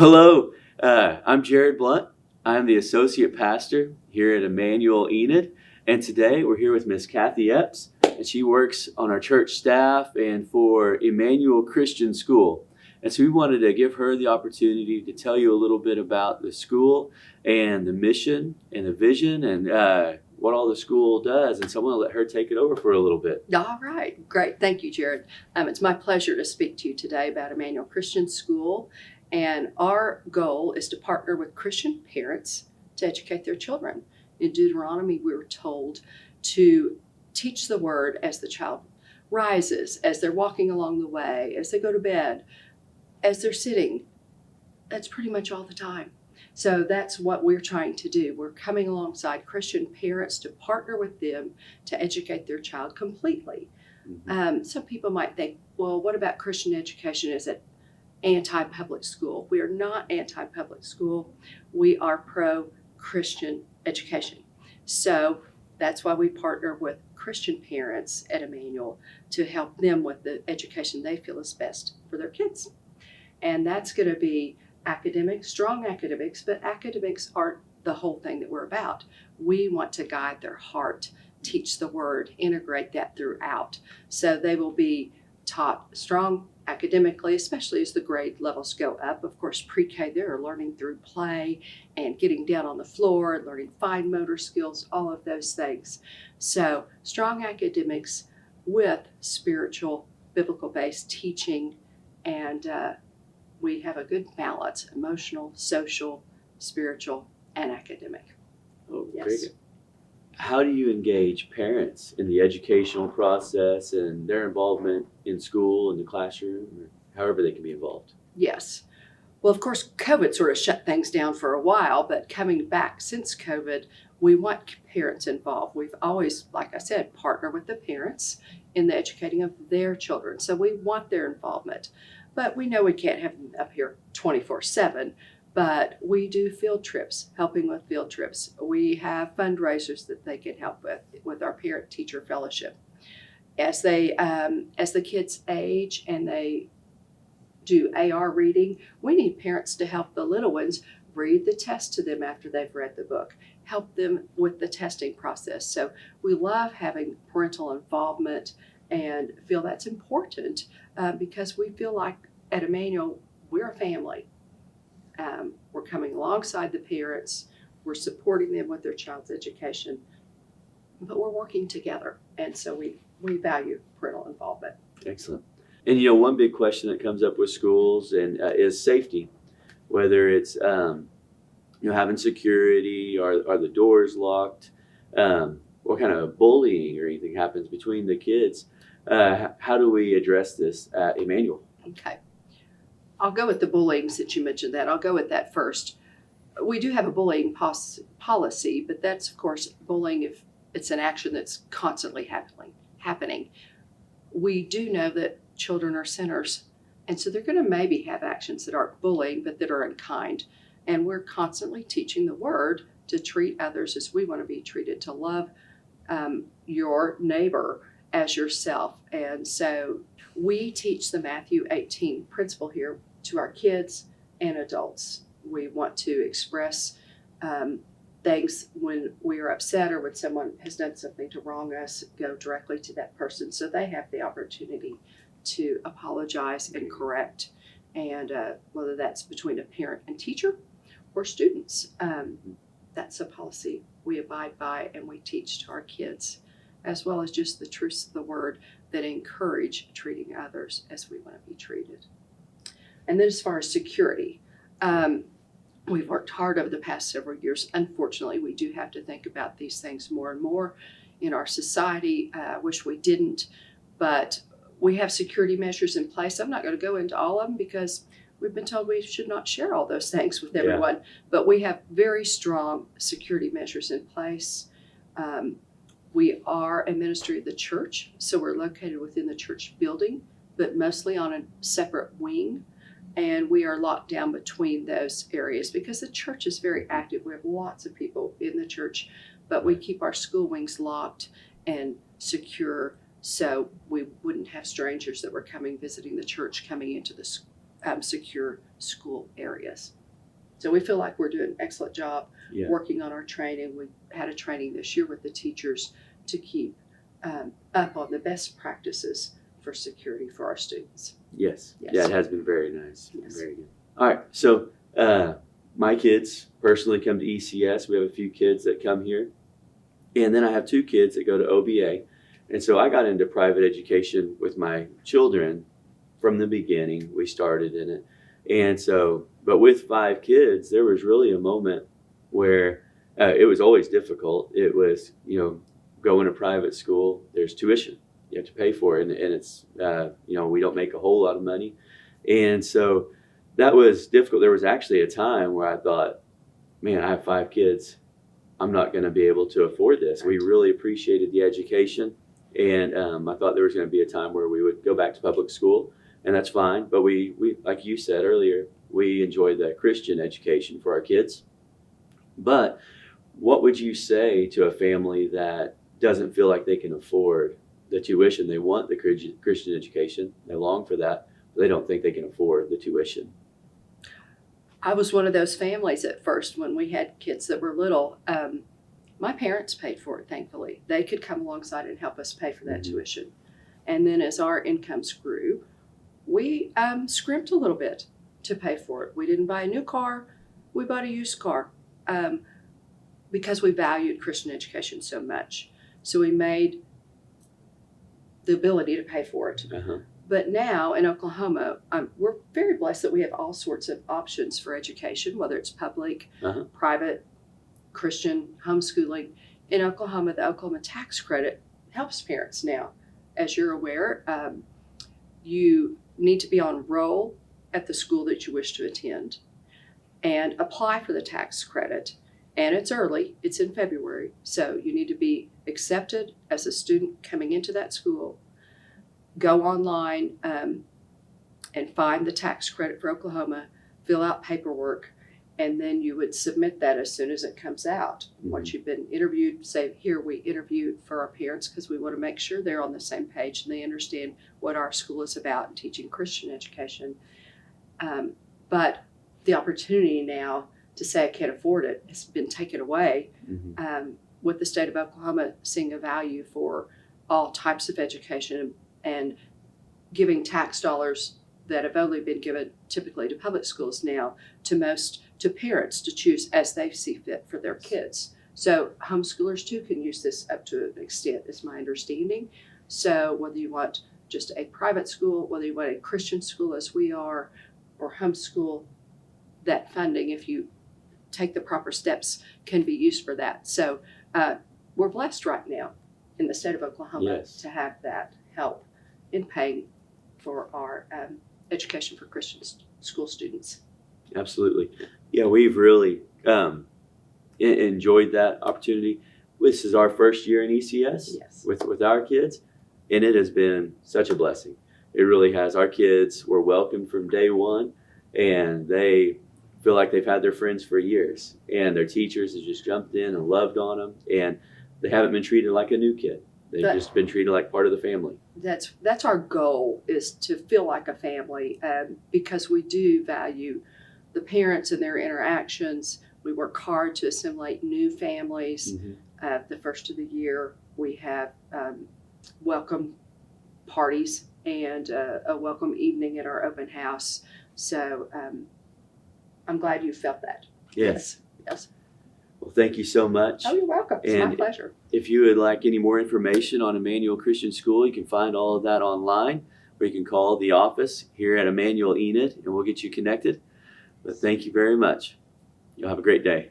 Well, hello. I'm Jared Blunt. I'm the associate pastor here at Emmanuel Enid, and today we're here with Miss Cathy Epps, and she works on our church staff and for Emmanuel Christian School. And so we wanted to give her the opportunity to tell you a little bit about the school and the mission and the vision and what all the school does. And so I want to let her take it over for a little bit. All right, great. Thank you, Jared. It's my pleasure to speak to you today about Emmanuel Christian School. And our goal is to partner with Christian parents to educate their children. In Deuteronomy, we were told to teach the word as the child rises, as they're walking along the way, as they go to bed, as they're sitting. That's pretty much all the time. So that's what we're trying to do. We're coming alongside Christian parents to partner with them to educate their child completely. Some people might think, well, what about Christian education? Is it anti-public school? We are not anti-public school. We are pro-Christian education. So that's why we partner with Christian parents at Emmanuel to help them with the education they feel is best for their kids. And that's going to be academics, strong academics, but academics aren't the whole thing that we're about. We want to guide their heart, teach the word, integrate that throughout. So they will be taught strong academically, especially as the grade levels go up. Of course, pre-K, they're learning through play and getting down on the floor, learning fine motor skills, all of those things. So strong academics with spiritual, biblical-based teaching, and we have a good balance, emotional, social, spiritual, and academic. Oh, Yes. very good. How do you engage parents in the educational process and their involvement in school, in the classroom, or however they can be involved? Yes. Well, of course, COVID sort of shut things down for a while, but coming back since COVID, we want parents involved. We've always, like I said, partnered with the parents in the educating of their children. So we want their involvement. But we know we can't have them up here 24/7, but we do field trips, helping with field trips. We have fundraisers that they can help with our parent-teacher fellowship. As the kids age and they do AR reading, we need parents to help the little ones read the test to them after they've read the book, help them with the testing process. So we love having parental involvement and feel that's important because we feel like at Emmanuel, we're a family. We're coming alongside the parents, we're supporting them with their child's education, but we're working together. And so we value parental involvement. Excellent. And one big question that comes up with schools and is safety, whether it's having security, are the doors locked, what kind of bullying or anything happens between the kids. How do we address this at Emmanuel? Okay. I'll go with the bullying since you mentioned that. I'll go with that first. We do have a bullying policy, but that's, of course, bullying if it's an action that's constantly happening. We do know that children are sinners, and so they're going to maybe have actions that aren't bullying, but that are unkind. And we're constantly teaching the word to treat others as we want to be treated, to love your neighbor as yourself. And so we teach the Matthew 18 principle here to our kids and adults. We want to express things when we are upset or when someone has done something to wrong us, go directly to that person so they have the opportunity to apologize and correct, and whether that's between a parent and teacher or students. That's a policy we abide by and we teach to our kids, as well as just the truths of the word that encourage treating others as we want to be treated. And then as far as security, we've worked hard over the past several years. Unfortunately, we do have to think about these things more and more in our society. I wish we didn't, but we have security measures in place. I'm not going to go into all of them because we've been told we should not share all those things with everyone, but we have very strong security measures in place. We are a ministry of the church, so we're located within the church building, but mostly on a separate wing. And we are locked down between those areas because the church is very active. We have lots of people in the church, but we keep our school wings locked and secure so we wouldn't have strangers that were visiting the church, coming into the secure school areas. So we feel like we're doing an excellent job Yeah. working on our training. We had a training this year with the teachers to keep up on the best practices for security for our students. Yes. Yes. Yeah, it has been very nice. Yes. Very good. All right. So my kids personally come to ECS. We have a few kids that come here. And then I have 2 kids that go to OBA. And so I got into private education with my children from the beginning. We started in it. And so, but with 5 kids, there was really a moment where it was always difficult. It was, going to private school, there's tuition. You have to pay for it. And it's, we don't make a whole lot of money. And so that was difficult. There was actually a time where I thought, man, I have 5 kids. I'm not going to be able to afford this. We really appreciated the education. And I thought there was going to be a time where we would go back to public school, and that's fine. But we like you said earlier, we enjoy the Christian education for our kids. But what would you say to a family that doesn't feel like they can afford the tuition? They want the Christian education. They long for that, but they don't think they can afford the tuition. I was one of those families at first when we had kids that were little. My parents paid for it, thankfully. They could come alongside and help us pay for that tuition. And then as our incomes grew, we scrimped a little bit to pay for it. We didn't buy a new car. We bought a used car because we valued Christian education so much. So we made the ability to pay for it. Uh-huh. But now in Oklahoma, we're very blessed that we have all sorts of options for education, whether it's public, private, Christian, homeschooling. In Oklahoma, the Oklahoma tax credit helps parents now. As you're aware, you need to be on roll at the school that you wish to attend and apply for the tax credit. And it's early, it's in February, so you need to be accepted as a student coming into that school. Go online and find the tax credit for Oklahoma, fill out paperwork, and then you would submit that as soon as it comes out. Once you've been interviewed, say, here we interviewed for our parents because we want to make sure they're on the same page and they understand what our school is about and teaching Christian education. But the opportunity now to say I can't afford it has been taken away with the state of Oklahoma seeing a value for all types of education and giving tax dollars that have only been given typically to public schools now to parents to choose as they see fit for their kids. So homeschoolers too can use this up to an extent, is my understanding. So whether you want just a private school, whether you want a Christian school as we are, or homeschool, that funding, if you take the proper steps, can be used for that. So we're blessed right now in the state of Oklahoma to have that help in paying for our education for Christian school students. Absolutely. Yeah, we've really enjoyed that opportunity. This is our first year in ECS with our kids, and it has been such a blessing. It really has. Our kids were welcomed from day one, and they feel like they've had their friends for years, and their teachers have just jumped in and loved on them, and they haven't been treated like a new kid. They've just been treated like part of the family. That's our goal, is to feel like a family, because we do value the parents and their interactions. We work hard to assimilate new families. The first of the year, we have welcome parties and a welcome evening at our open house. So I'm glad you felt that. Yes. Well, thank you so much. Oh, you're welcome. It's my pleasure. If you would like any more information on Emmanuel Christian School, you can find all of that online, or you can call the office here at Emmanuel Enid, and we'll get you connected. But thank you very much. You'll have a great day.